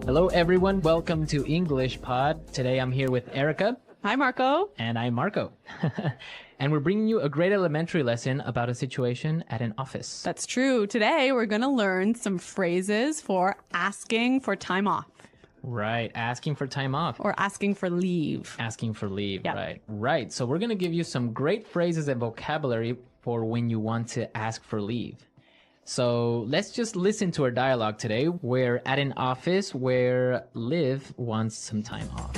Hello, everyone. Welcome to English Pod. Today I'm here with Erica. Hi, Marco. And I'm Marco. And we're bringing you a great elementary lesson about a situation at an office. That's true. Today we're going to learn some phrases for asking for time off. Right. Asking for time off. Or asking for leave. Asking for leave. Yep. Right. Right. So we're going to give you some great phrases and vocabulary for when you want to ask for leave. So let's just listen to our dialogue today. We're at an office where Liv wants some time off.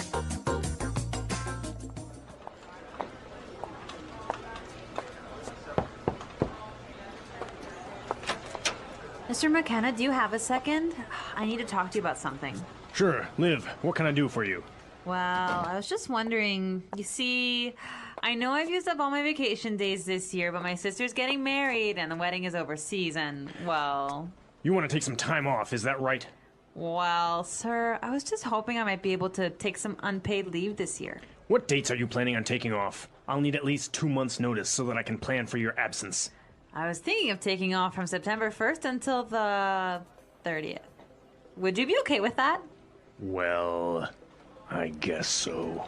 Mr. McKenna, do you have a second? I need to talk to you about something. Sure. Liv, what can I do for you? Well, I was just wondering, you see, I know I've used up all my vacation days this year, but my sister's getting married and the wedding is overseas and, well... You want to take some time off, is that right? Well, sir, I was just hoping I might be able to take some unpaid leave this year. What dates are you planning on taking off? I'll need at least 2 months' notice so that I can plan for your absence. I was thinking of taking off from September 1st until the 30th. Would you be okay with that? Well, I guess so.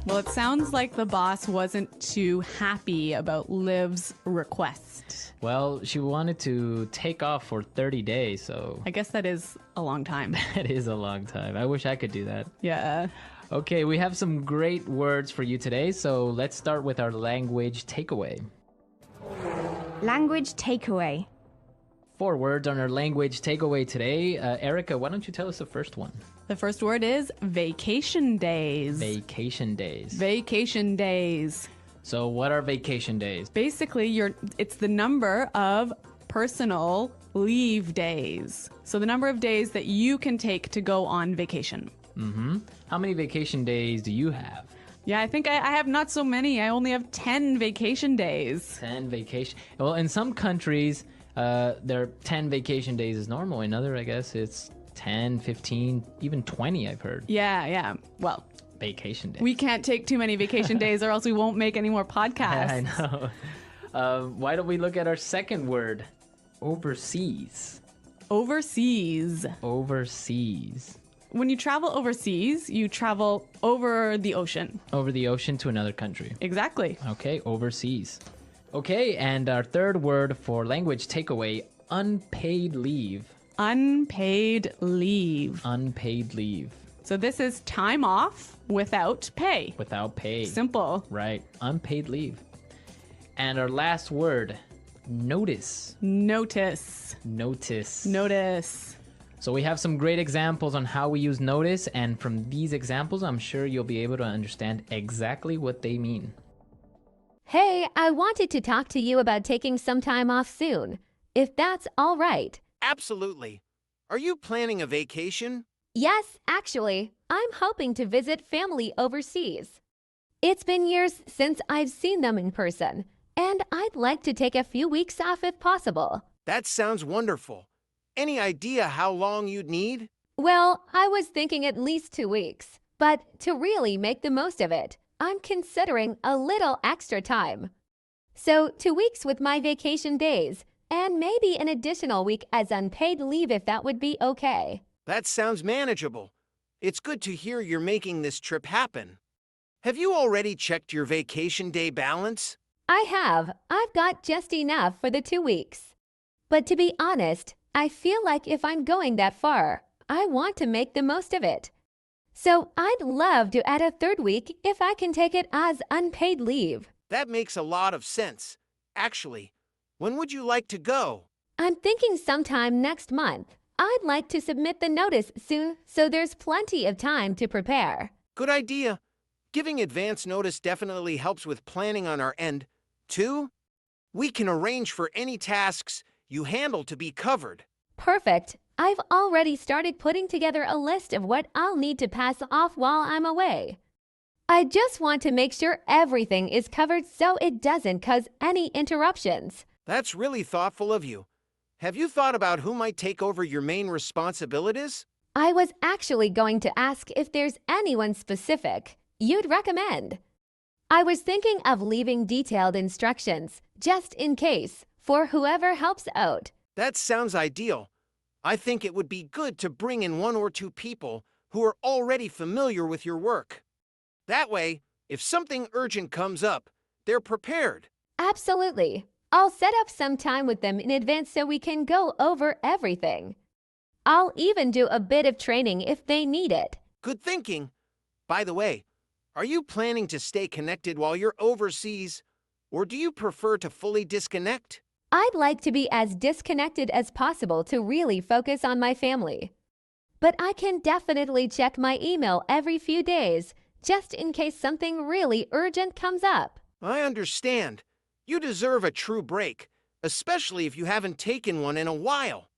Well, it sounds like the boss wasn't too happy about Liv's request. Well, she wanted to take off for 30 days, so... I guess that is a long time. That is a long time. I wish I could do that. Yeah. Okay, we have some great words for you today, so let's start with our language takeaway. Language takeaway. 4 words on our language takeaway today. Erica, why don't you tell us the first one? The first word is vacation days. Vacation days. Vacation days. So what are vacation days? Basically, it's the number of personal leave days. So the number of days that you can take to go on vacation. Mm-hmm. How many vacation days do you have? Yeah, I think I have not so many. I only have 10 vacation days. 10 vacation. Well, in some countries, there are 10 vacation days is normal. In other, I guess it's 10, 15, even 20, I've heard. Yeah. Well, vacation days. We can't take too many vacation days or else we won't make any more podcasts. I know. Why don't we look at our second word? Overseas. Overseas. Overseas. When you travel overseas, you travel over the ocean. Over the ocean to another country. Exactly. Okay, overseas. Okay, and our third word for language takeaway, unpaid leave. Unpaid leave. Unpaid leave. So this is time off without pay. Without pay. Simple. Right, unpaid leave. And our last word, notice. Notice. Notice. Notice. So we have some great examples on how we use notice, and from these examples, I'm sure you'll be able to understand exactly what they mean. Hey, I wanted to talk to you about taking some time off soon, if that's all right. Absolutely. Are you planning a vacation? Yes, actually, I'm hoping to visit family overseas. It's been years since I've seen them in person, and I'd like to take a few weeks off if possible. That sounds wonderful. Any idea how long you'd need? Well, I was thinking at least 2 weeks, but to really make the most of it, I'm considering a little extra time. So 2 weeks with my vacation days, and maybe an additional week as unpaid leave if that would be okay. That sounds manageable. It's good to hear you're making this trip happen. Have you already checked your vacation day balance? I have. I've got just enough for the 2 weeks. But to be honest, I feel like if I'm going that far, I want to make the most of it. So I'd love to add a 3rd week if I can take it as unpaid leave. That makes a lot of sense. Actually, when would you like to go? I'm thinking sometime next month. I'd like to submit the notice soon so there's plenty of time to prepare. Good idea. Giving advance notice definitely helps with planning on our end. 2, we can arrange for any tasks you handle to be covered. Perfect. I've already started putting together a list of what I'll need to pass off while I'm away. I just want to make sure everything is covered so it doesn't cause any interruptions. That's really thoughtful of you. Have you thought about who might take over your main responsibilities? I was actually going to ask if there's anyone specific you'd recommend. I was thinking of leaving detailed instructions, just in case, for whoever helps out. That sounds ideal. I think it would be good to bring in 1 or 2 people who are already familiar with your work. That way, if something urgent comes up, they're prepared. Absolutely. I'll set up some time with them in advance so we can go over everything. I'll even do a bit of training if they need it. Good thinking. By the way, are you planning to stay connected while you're overseas, or do you prefer to fully disconnect? I'd like to be as disconnected as possible to really focus on my family. But I can definitely check my email every few days, just in case something really urgent comes up. I understand. You deserve a true break, especially if you haven't taken one in a while.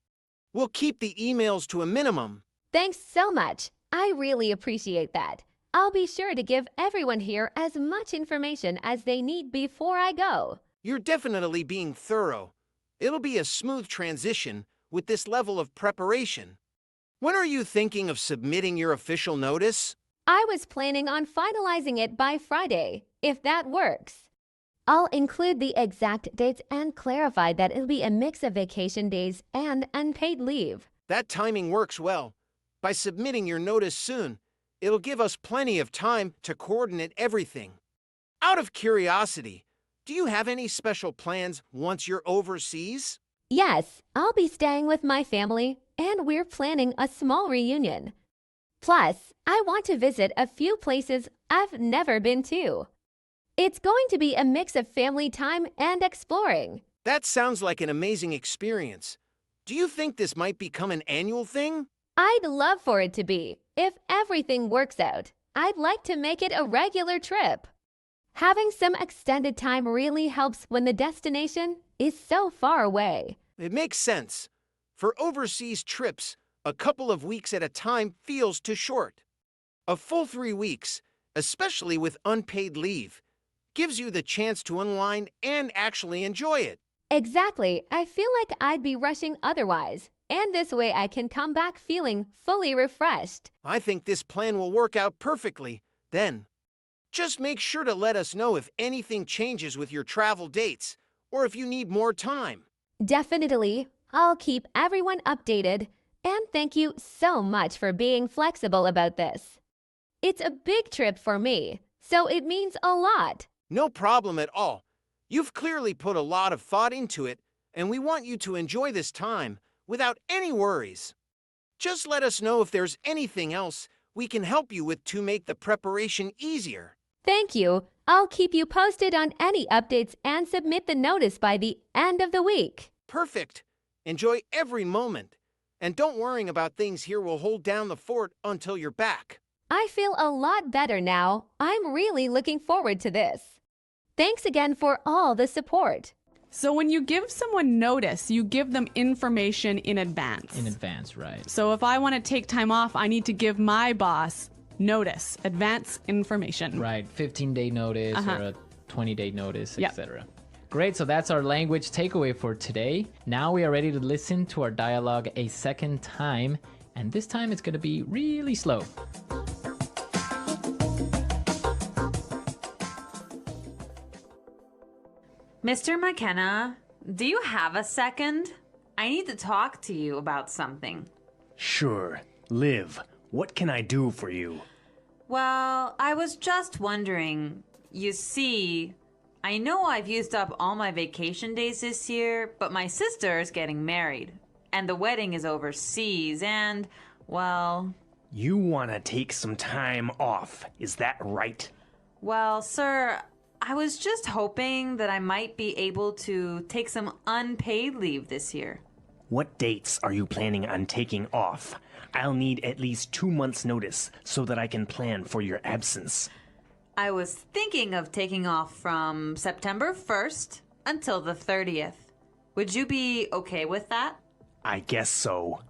We'll keep the emails to a minimum. Thanks so much. I really appreciate that. I'll be sure to give everyone here as much information as they need before I go. You're definitely being thorough. It'll be a smooth transition with this level of preparation. When are you thinking of submitting your official notice? I was planning on finalizing it by Friday, if that works. I'll include the exact dates and clarify that it'll be a mix of vacation days and unpaid leave. That timing works well. By submitting your notice soon, it'll give us plenty of time to coordinate everything. Out of curiosity, do you have any special plans once you're overseas? Yes, I'll be staying with my family, and we're planning a small reunion. Plus, I want to visit a few places I've never been to. It's going to be a mix of family time and exploring. That sounds like an amazing experience. Do you think this might become an annual thing? I'd love for it to be. If everything works out, I'd like to make it a regular trip. Having some extended time really helps when the destination is so far away. It makes sense. For overseas trips, a couple of weeks at a time feels too short. A full 3 weeks, especially with unpaid leave, gives you the chance to unwind and actually enjoy it. Exactly. I feel like I'd be rushing otherwise, and this way I can come back feeling fully refreshed. I think this plan will work out perfectly. Then, just make sure to let us know if anything changes with your travel dates or if you need more time. Definitely. I'll keep everyone updated, and thank you so much for being flexible about this. It's a big trip for me, so it means a lot. No problem at all. You've clearly put a lot of thought into it, and we want you to enjoy this time without any worries. Just let us know if there's anything else we can help you with to make the preparation easier. Thank you. I'll keep you posted on any updates and submit the notice by the end of the week. Perfect. Enjoy every moment. And don't worry about things here will hold down the fort until you're back. I feel a lot better now. I'm really looking forward to this. Thanks again for all the support. So when you give someone notice, you give them information in advance. In advance, right. So if I want to take time off, I need to give my boss notice, advance information. Right, 15-day notice or a 20-day notice, Yep. etc. Great, so that's our language takeaway for today. Now we are ready to listen to our dialogue a second time, and this time it's going to be really slow. Mr. McKenna, do you have a second? I need to talk to you about something. Sure. Liv, what can I do for you? Well, I was just wondering. You see, I know I've used up all my vacation days this year, but my sister is getting married, and the wedding is overseas, and, well... You want to take some time off, is that right? Well, sir, I was just hoping that I might be able to take some unpaid leave this year. What dates are you planning on taking off? I'll need at least 2 months' notice so that I can plan for your absence. I was thinking of taking off from September 1st until the 30th. Would you be okay with that? I guess so.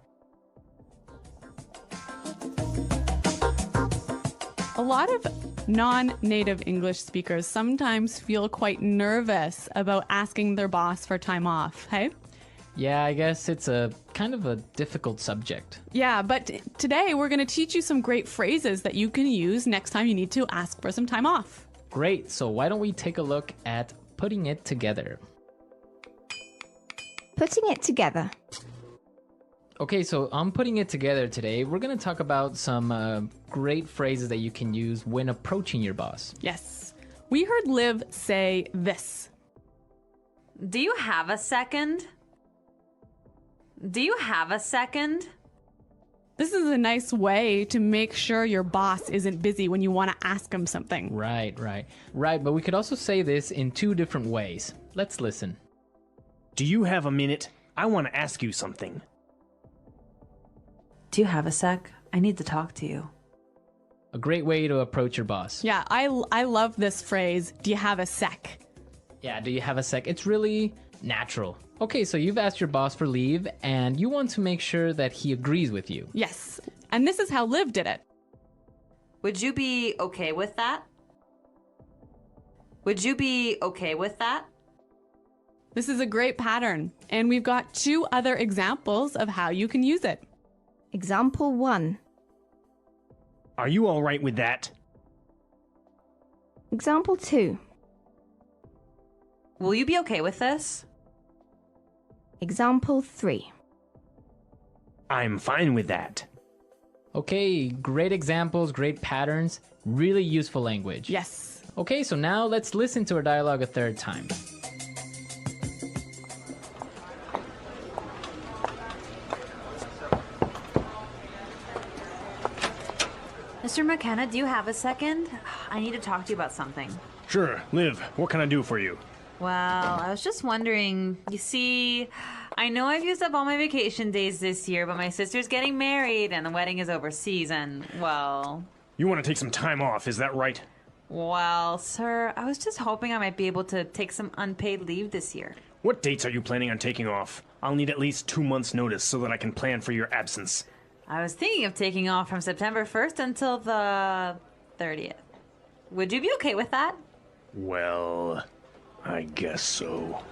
A lot of non-native English speakers sometimes feel quite nervous about asking their boss for time off, hey? Yeah, I guess it's a kind of a difficult subject. Yeah, but today we're going to teach you some great phrases that you can use next time you need to ask for some time off. Great, so why don't we take a look at putting it together? Putting it together. Okay, so I'm putting it together today. We're going to talk about some great phrases that you can use when approaching your boss. Yes. We heard Liv say this. Do you have a second? Do you have a second? This is a nice way to make sure your boss isn't busy when you want to ask him something. Right. But we could also say this in two different ways. Let's listen. Do you have a minute? I want to ask you something. Do you have a sec? I need to talk to you. A great way to approach your boss. Yeah, I love this phrase. Do you have a sec? Yeah, do you have a sec? It's really natural. Okay, so you've asked your boss for leave and you want to make sure that he agrees with you. Yes. And this is how Liv did it. Would you be okay with that? Would you be okay with that? This is a great pattern. And we've got 2 other examples of how you can use it. Example 1. Are you all right with that? Example 2. Will you be okay with this? Example 3. I'm fine with that. Okay, great examples, great patterns, really useful language. Yes. Okay, so now let's listen to our dialogue a third time. Mr. McKenna, do you have a second? I need to talk to you about something. Sure, Liv, what can I do for you? Well, I was just wondering, you see, I know I've used up all my vacation days this year, but my sister's getting married and the wedding is overseas and, well... You want to take some time off, is that right? Well, sir, I was just hoping I might be able to take some unpaid leave this year. What dates are you planning on taking off? I'll need at least 2 months' notice so that I can plan for your absence. I was thinking of taking off from September 1st until the 30th. Would you be okay with that? Well, I guess so.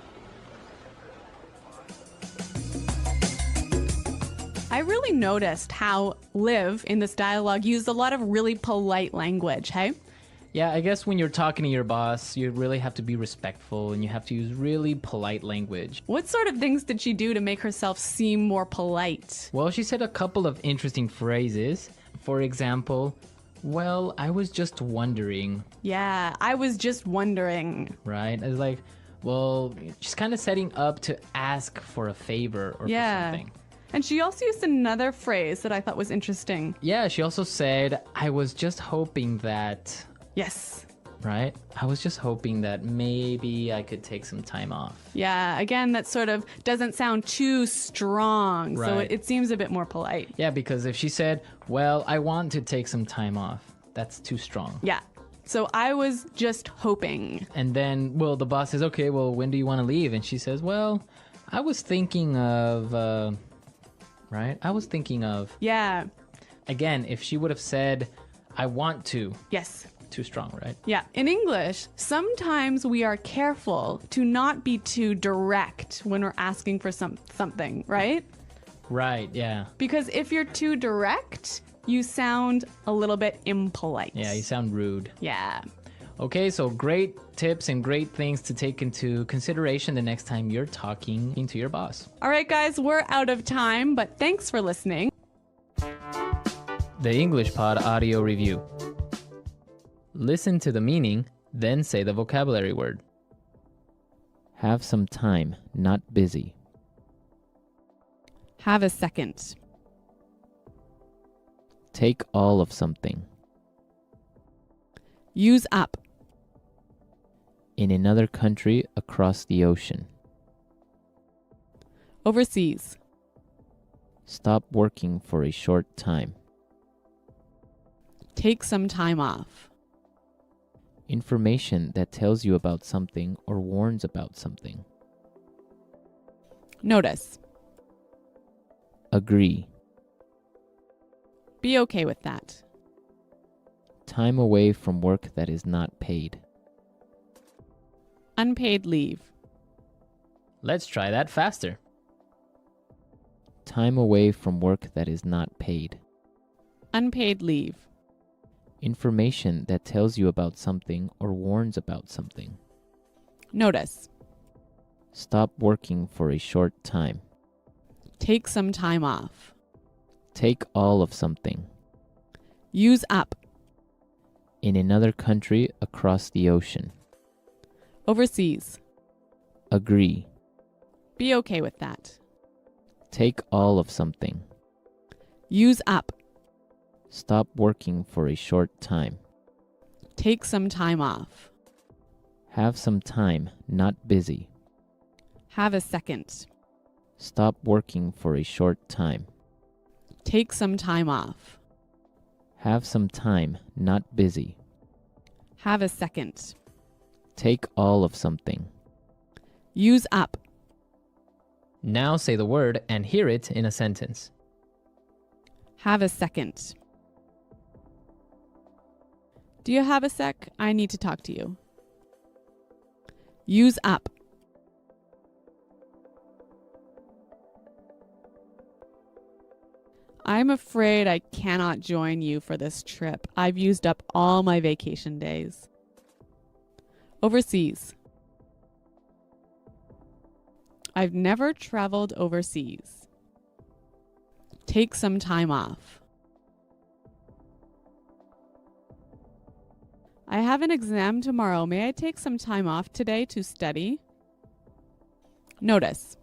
I really noticed how Liv in this dialogue used a lot of really polite language, hey? Yeah, I guess when you're talking to your boss, you really have to be respectful and you have to use really polite language. What sort of things did she do to make herself seem more polite? Well, she said a couple of interesting phrases. For example, well, I was just wondering, Yeah, I was just wondering. right? It's like, well, she's kind of setting up to ask for a favor or for something. And she also used another phrase that I thought was interesting. Yeah, she also said, I was just hoping that, Yes. right? I was just hoping that maybe I could take some time off. Yeah, again, that sort of doesn't sound too strong, so Right. it seems a bit more polite. Yeah, because if she said, well, I want to take some time off, that's too strong. Yeah. So I was just hoping. And then, well, the boss says, okay, well, when do you want to leave? And she says, well, I was thinking of, right? I was thinking of, Yeah. again, if she would have said, I want to, Yes. too strong, right? Yeah. In English, sometimes we are careful to not be too direct when we're asking for something, right? Right, yeah. Because if you're too direct, you sound a little bit impolite. Yeah, you sound rude. Yeah. Okay, so great tips and great things to take into consideration the next time you're talking to your boss. All right, guys, we're out of time, but thanks for listening. The English Pod Audio Review. Listen to the meaning, then say the vocabulary word. Have some time, not busy. Have a second. Take all of something. Use up. In another country across the ocean. Overseas. Stop working for a short time. Take some time off. Information that tells you about something or warns about something. Notice. Agree. Be okay with that. Time away from work that is not paid. Unpaid leave. Let's try that faster. Time away from work that is not paid. Unpaid leave. Information that tells you about something or warns about something. Notice. Stop working for a short time. Take some time off. Take all of something. Use up. In another country across the ocean. Overseas. Agree. Be okay with that. Take all of something. Use up. Stop working for a short time. Take some time off. Have some time, not busy. Have a second. Stop working for a short time. Take some time off. Have some time, not busy. Have a second. Take all of something. Use up. Now say the word and hear it in a sentence. Have a second. Do you have a sec? I need to talk to you. Use up. I'm afraid I cannot join you for this trip. I've used up all my vacation days. Overseas. I've never traveled overseas. Take some time off. I have an exam tomorrow. May I take some time off today to study? Notice.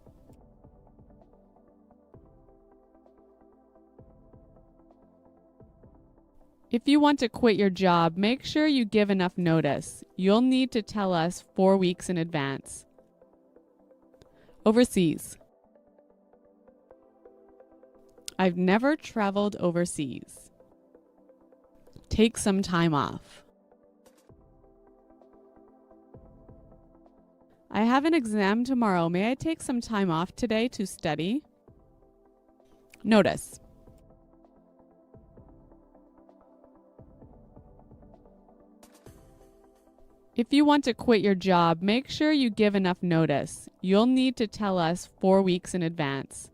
If you want to quit your job, make sure you give enough notice. You'll need to tell us 4 weeks in advance. Overseas. I've never traveled overseas. Take some time off. I have an exam tomorrow. May I take some time off today to study? Notice. If you want to quit your job, make sure you give enough notice. You'll need to tell us 4 weeks in advance.